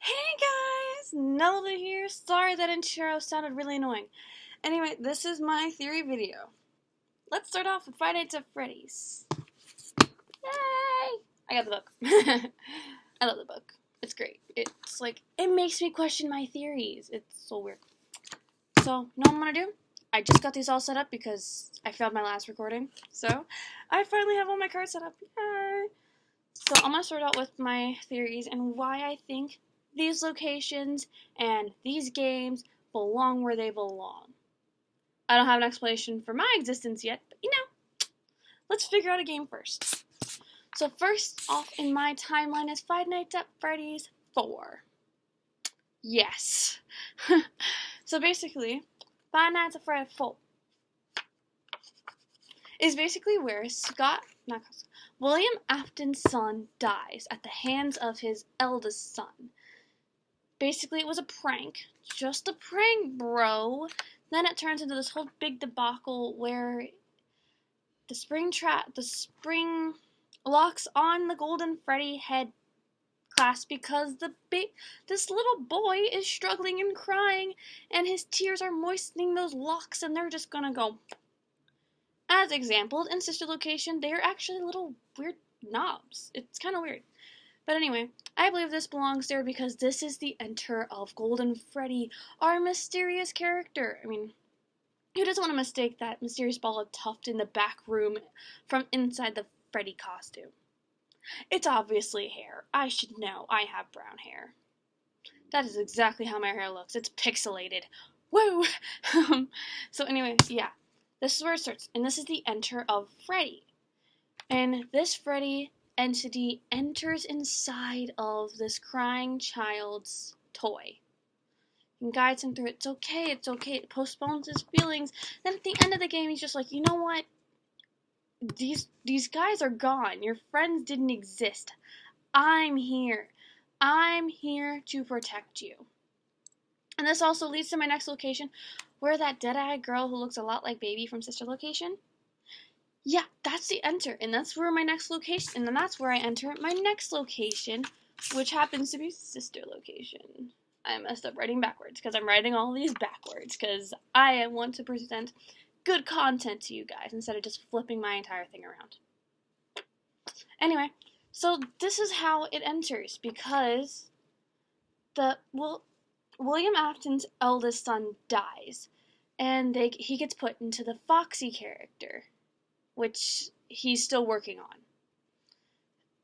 Hey guys, Nelda here. Sorry that intro sounded really annoying. Anyway, this is my theory video. Let's start off with Five Nights at Freddy's. Yay! I got the book. I love the book. It's great. It's like, it makes me question my theories. It's so weird. So, know what I'm gonna do? I just got these all set up because I failed my last recording. So, I finally have all my cards set up. Yay! So, I'm gonna start out with my theories and why I think these locations and these games belong where they belong. I don't have an explanation for my existence yet, but let's figure out a game first. So first off in my timeline is Five Nights at Freddy's 4. Yes. So basically, Five Nights at Freddy's 4 is basically where William Afton's son dies at the hands of his eldest son. Basically, it was a prank. Just a prank, bro. Then it turns into this whole big debacle where the spring locks on the Golden Freddy head clasp because this little boy is struggling and crying, and his tears are moistening those locks, and they're just gonna go. As exampled in Sister Location, they are actually little weird knobs. It's kind of weird. But anyway, I believe this belongs there because this is the enter of Golden Freddy, our mysterious character. I mean, who doesn't want to mistake that mysterious ball of tuft in the back room from inside the Freddy costume? It's obviously hair. I should know. I have brown hair. That is exactly how my hair looks. It's pixelated. Woo! So anyway, yeah. This is where it starts. And this is the enter of Freddy. And this Freddy entity enters inside of this crying child's toy and guides him through it's okay, it postpones his feelings. Then at the end of the game, he's just like, you know what? These guys are gone. Your friends didn't exist. I'm here. I'm here to protect you. And this also leads to my next location, where that dead-eyed girl who looks a lot like Baby from Sister Location. Yeah, that's the enter, and that's where my next location, and then that's where I enter my next location, which happens to be Sister Location. I messed up writing backwards, because I'm writing all these backwards, because I want to present good content to you guys, instead of just flipping my entire thing around. Anyway, so this is how it enters, because William Afton's eldest son dies, and he gets put into the Foxy character, which he's still working on.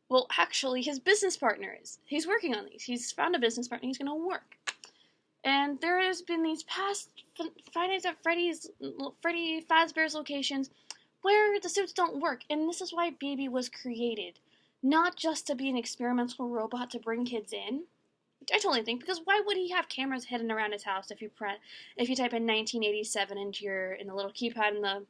Well, actually, his business partner is. He's working on these. He's found a business partner. He's going to work. And there has been these past Five Nights at Freddy Fazbear's locations where the suits don't work. And this is why Baby was created. Not just to be an experimental robot to bring kids in. Which I totally think, because why would he have cameras hidden around his house if you type in 1987 in the little keypad in the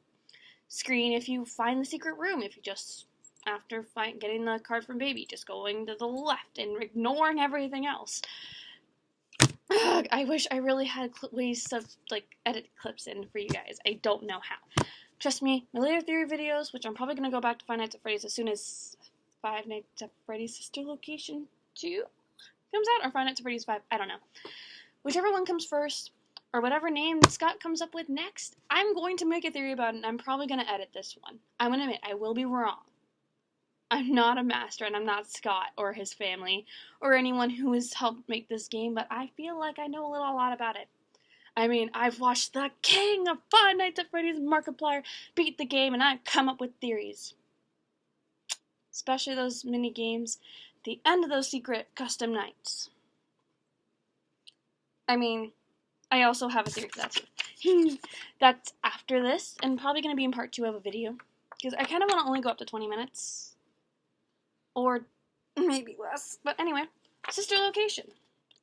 screen, if you find the secret room, if you just, after getting the card from Baby, just going to the left and ignoring everything else. Ugh, I wish I really had ways to, edit clips in for you guys. I don't know how. Trust me, my later theory videos, which I'm probably going to go back to Five Nights at Freddy's as soon as Five Nights at Freddy's Sister Location 2 comes out, or Five Nights at Freddy's 5, I don't know. Whichever one comes first, or whatever name Scott comes up with next, I'm going to make a theory about it, and I'm probably going to edit this one. I'm going to admit, I will be wrong. I'm not a master, and I'm not Scott, or his family, or anyone who has helped make this game, but I feel like I know a lot about it. I mean, I've watched the king of Five Nights at Freddy's, Markiplier, beat the game, and I've come up with theories. Especially those mini-games, the end of those secret custom nights. I mean, I also have a theory for that too. That's after this, and probably going to be in part 2 of a video. Because I kind of want to only go up to 20 minutes. Or maybe less. But anyway, Sister Location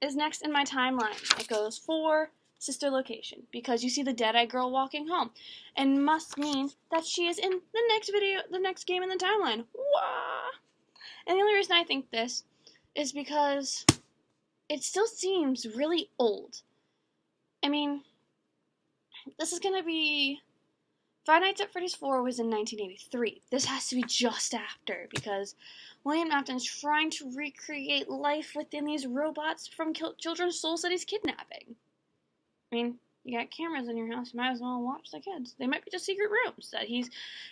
is next in my timeline. It goes for Sister Location. Because you see the dead-eyed girl walking home. And must mean that she is in the next game in the timeline. Wah! And the only reason I think this is because it still seems really old. I mean, this is gonna be... Five Nights at Freddy's 4 was in 1983. This has to be just after, because William Afton's trying to recreate life within these robots from children's souls that he's kidnapping. I mean, you got cameras in your house, you might as well watch the kids. They might be just secret rooms that he's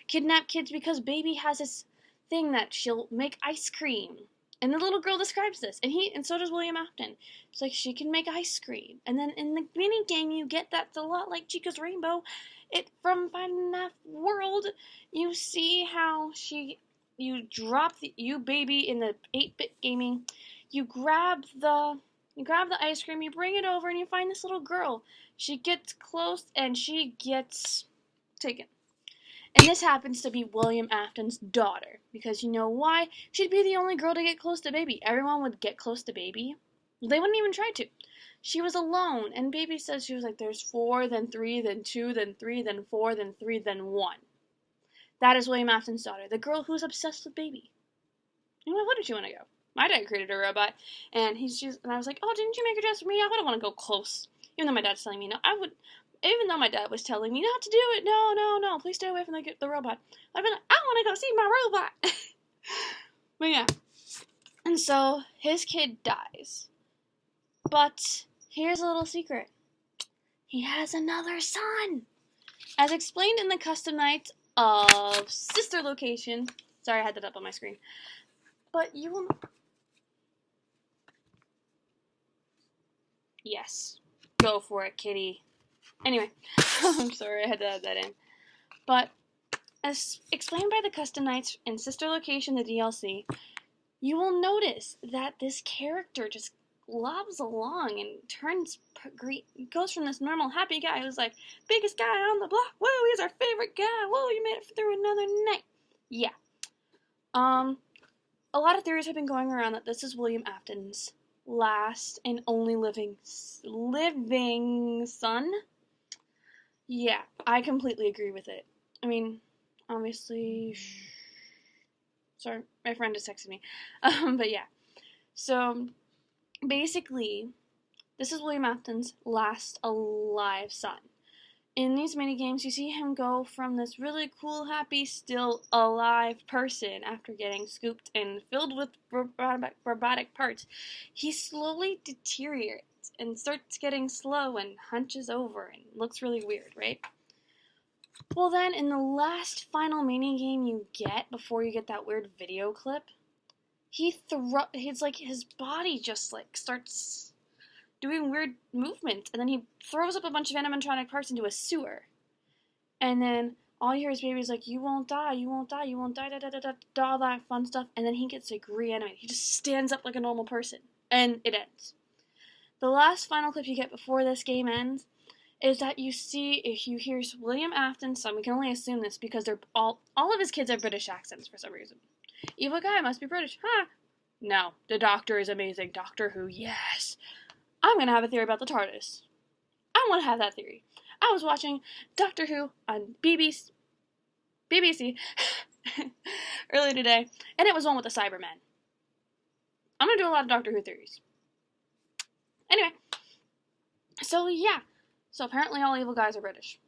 kidnapped kids because Baby has this thing that she'll make ice cream. And the little girl describes this, and so does William Afton. It's like she can make ice cream. And then in the mini game, you get that's a lot like Chica's Rainbow. From Fnaf World, you see how you drop you Baby in the 8-bit gaming. You grab the ice cream, you bring it over, and you find this little girl. She gets close, and she gets taken. And this happens to be William Afton's daughter. Because you know why? She'd be the only girl to get close to Baby. Everyone would get close to Baby. They wouldn't even try to. She was alone. And Baby says she was like, there's 4, then 3, then 2, then 3, then 4, then 3, then 1. That is William Afton's daughter. The girl who's obsessed with Baby. And why wouldn't you want to go? My dad created a robot. And I was like, oh, didn't you make a dress for me? I wouldn't want to go close. Even though my dad's telling me no. Even though my dad was telling me not to do it, no, please stay away from the robot. I'd be like, I want to go see my robot. But yeah. And so, his kid dies. But, here's a little secret. He has another son. As explained in the custom night of Sister Location. Sorry, I had that up on my screen. But you will... Yes. Go for it, kitty. Anyway, I'm sorry I had to add that in. But, as explained by the custom nights in Sister Location, the DLC, you will notice that this character just lobs along and goes from this normal happy guy who's like, biggest guy on the block, whoa, he's our favorite guy, whoa, you made it through another night. Yeah. A lot of theories have been going around that this is William Afton's last and only living son. Yeah, I completely agree with it. I mean, obviously, sorry, my friend just texted me. But yeah, so basically, this is William Afton's last alive son. In these minigames, you see him go from this really cool, happy, still alive person after getting scooped and filled with robotic parts. He slowly deteriorates and starts getting slow and hunches over and looks really weird, right? Well then, in the last final minigame you get before you get that weird video clip, his body just like starts doing weird movement, and then he throws up a bunch of animatronic parts into a sewer. And then all you hear is Baby's like, you won't die, you won't die, you won't die, all that fun stuff, and then he gets like reanimated. He just stands up like a normal person, and it ends. The last final clip you get before this game ends is that you hear William Afton's son. We can only assume this because they're all of his kids have British accents for some reason. Evil guy must be British, huh? No, the Doctor is amazing. Doctor Who, yes. I'm gonna have a theory about the TARDIS. I want to have that theory. I was watching Doctor Who on BBC earlier today, and it was one with the Cybermen. I'm gonna do a lot of Doctor Who theories. Anyway, so yeah. So apparently all evil guys are British.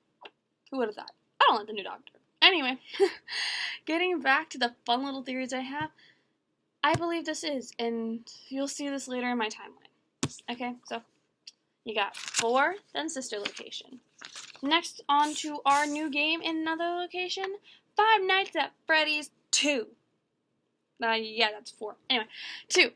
Who would have thought? I don't like the new Doctor. Anyway, getting back to the fun little theories I have, I believe this is, and you'll see this later in my timeline. Okay, so you got 4, then Sister Location. Next, on to our new game in another location, Five Nights at Freddy's 2. Yeah, that's 4. Anyway, 2.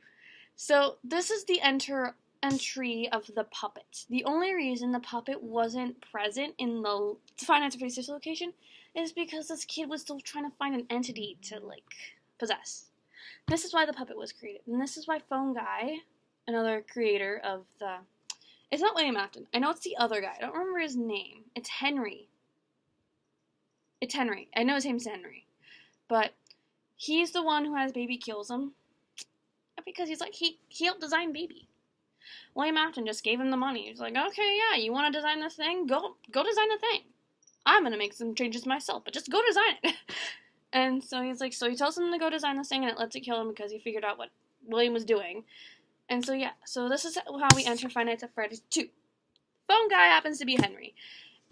So this is the entry of the puppet. The only reason the puppet wasn't present in the Five Nights at Freddy's Sister Location is because this kid was still trying to find an entity to, possess. This is why the puppet was created, and this is why Phone Guy, another creator of the... It's not William Afton. I know it's the other guy. I don't remember his name. It's Henry. It's Henry. I know his name's Henry. But he's the one who has Baby kills him. Because he's like, he helped design Baby. William Afton just gave him the money. He's like, okay, yeah, you want to design this thing? Go design the thing. I'm going to make some changes myself, but just go design it. And so he's like, so he tells him to go design this thing, and it lets it kill him because he figured out what William was doing. And so, yeah, so this is how we enter Five Nights at Freddy's 2. Phone Guy happens to be Henry.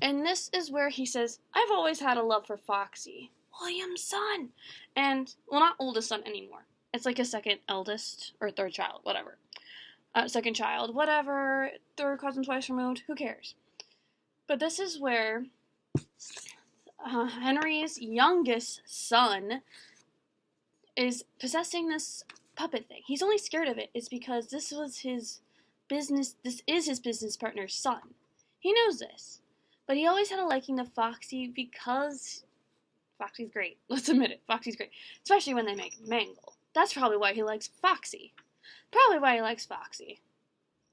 And this is where he says, I've always had a love for Foxy, William's son. And, well, not oldest son anymore. It's like his second eldest, or third child, whatever. Second child, whatever, third cousin twice removed, who cares? But this is where Henry's youngest son is possessing this puppet thing. He's only scared of it is because this is his business partner's son. He knows this. But he always had a liking to Foxy because Foxy's great. Let's admit it. Foxy's great. Especially when they make Mangle. That's probably why he likes Foxy. Probably why he likes Foxy.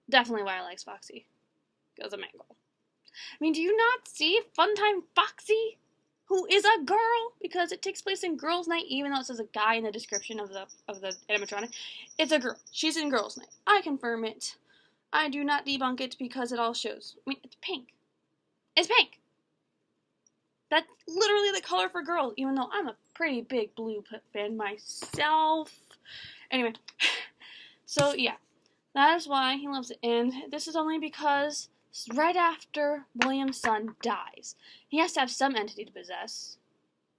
Definitely why he likes Foxy. Because of Mangle. I mean, do you not see Funtime Foxy? Who is a girl? Because it takes place in Girls' Night, even though it says a guy in the description of the animatronic. It's a girl. She's in Girls' Night. I confirm it. I do not debunk it because it all shows. I mean, it's pink. It's pink. That's literally the color for girls, even though I'm a pretty big blue fan myself. Anyway, so yeah, that is why he loves it. And this is only because right after William's son dies, he has to have some entity to possess.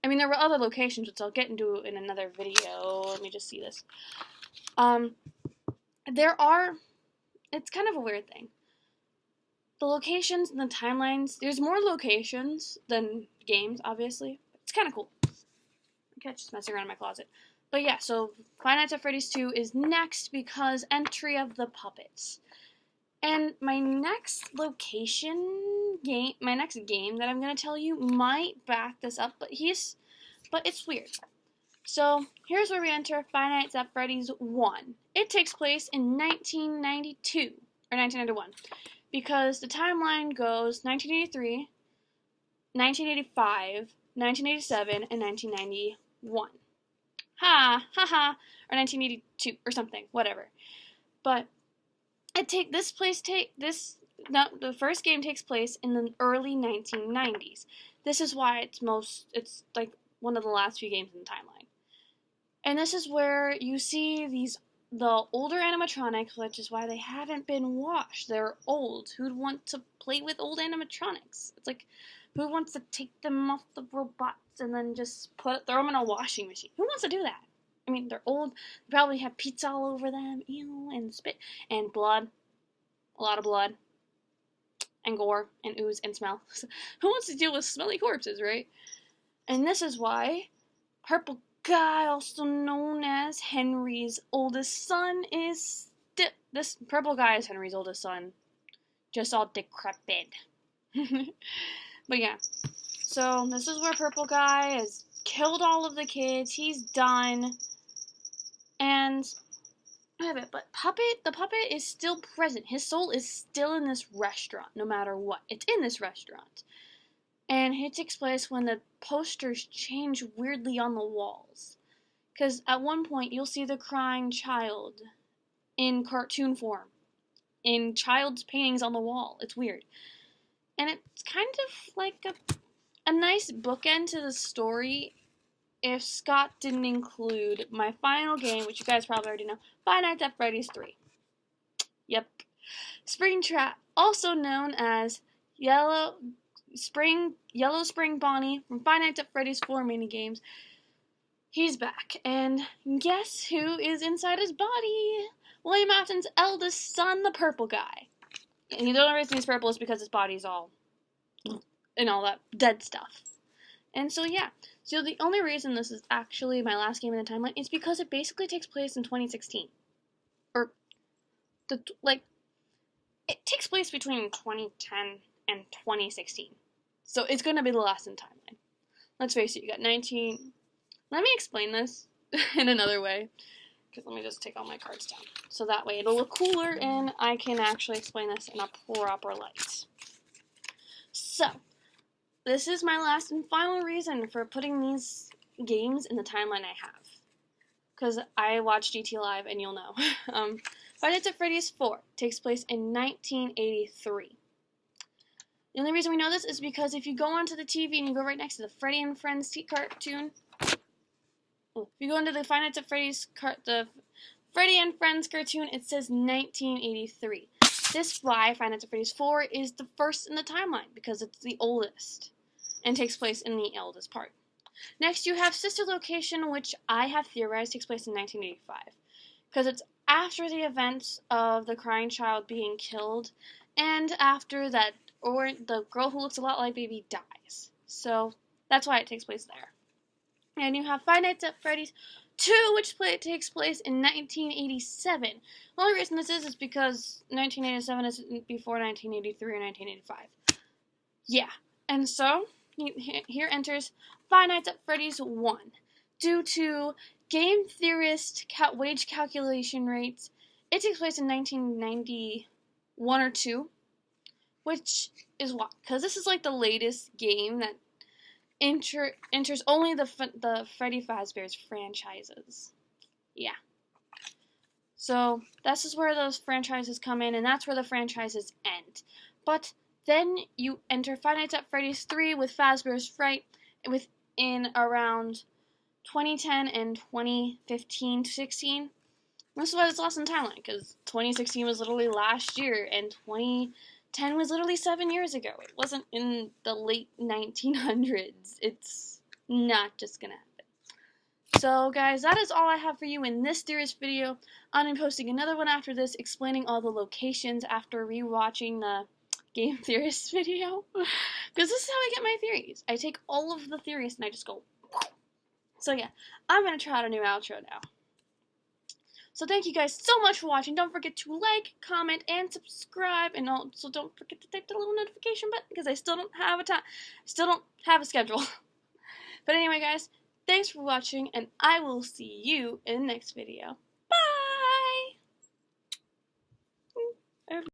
I mean, there were other locations, which I'll get into in another video. Let me just see this. It's kind of a weird thing. The locations and the timelines, there's more locations than games, obviously. It's kind of cool. Okay, just messing around in my closet. But yeah, so Five Nights at Freddy's 2 is next because entry of the puppets. And my next game that I'm going to tell you might back this up, but it's weird. So, here's where we enter Five Nights at Freddy's 1. It takes place in 1992, or 1991, because the timeline goes 1983, 1985, 1987, and 1991. Ha, ha, ha, or 1982, or something, whatever. But the first game takes place in the early 1990s. This is why it's like one of the last few games in the timeline. And this is where you see the older animatronics, which is why they haven't been washed. They're old. Who'd want to play with old animatronics? It's like, who wants to take them off the robots and then just throw them in a washing machine? Who wants to do that? I mean, they're old. They probably have pizza all over them, and spit, and blood. A lot of blood. And gore, and ooze, and smell. Who wants to deal with smelly corpses, right? And this is why Purple Guy, also known as Henry's oldest son, this Purple Guy is Henry's oldest son. Just all decrepit. But yeah. So, this is where Purple Guy has killed all of the kids. He's done. And but the puppet is still present. His soul is still in this restaurant, no matter what. It's in this restaurant. And it takes place when the posters change weirdly on the walls. Because at one point, you'll see the crying child in cartoon form. In child's paintings on the wall. It's weird. And it's kind of like a nice bookend to the story if Scott didn't include my final game, which you guys probably already know, Five Nights at Freddy's 3. Yep. Springtrap, also known as Yellow Spring Bonnie from Five Nights at Freddy's 4 minigames. He's back, and guess who is inside his body? William Afton's eldest son, the Purple Guy. And the only reason he's purple is because his body's all and all that dead stuff. And so yeah, so the only reason this is actually my last game in the timeline is because it basically takes place in 2016. Or, it takes place between 2010 and 2016. So it's going to be the last in timeline. Let's face it, you got 19... Let me explain this in another way. Because let me just take all my cards down. So that way it'll look cooler and I can actually explain this in a proper light. So, this is my last and final reason for putting these games in the timeline I have. Because I watch GT Live and you'll know. Five Nights at Freddy's 4 takes place in 1983. The only reason we know this is because if you go onto the TV and you go right next to the Freddy and Friends cartoon, if you go into the Five Nights at Freddy's the Freddy and Friends cartoon, it says 1983. This is why Five Nights at Freddy's 4 is the first in the timeline, because it's the oldest and takes place in the eldest part. Next, you have Sister Location, which I have theorized takes place in 1985. Because it's after the events of the crying child being killed, and after that, or the girl who looks a lot like Baby dies. So, that's why it takes place there. And you have Five Nights at Freddy's 2, which takes place in 1987. The only reason this is because 1987 is before 1983 or 1985. Yeah. And so, here enters Five Nights at Freddy's 1. Due to game theorist wage calculation rates, it takes place in 1991 or 2. Which is why, because this is like the latest game that enters only the Freddy Fazbear's franchises. Yeah. So, this is where those franchises come in, and that's where the franchises end. But then you enter Five Nights at Freddy's 3 with Fazbear's Fright within around 2010 and 2015 to 16. This is why it's lost in timeline, because 2016 was literally last year, and 2010 was literally 7 years ago. It wasn't in the late 1900s. It's not just gonna happen. So, guys, that is all I have for you in this theorist video. I'm posting another one after this explaining all the locations after rewatching the game theorist video. Because this is how I get my theories. I take all of the theories and I just go. So, yeah, I'm going to try out a new outro now. So thank you guys so much for watching. Don't forget to like, comment, and subscribe. And also don't forget to type the little notification button because I still don't have a schedule. But anyway, guys, thanks for watching, and I will see you in the next video.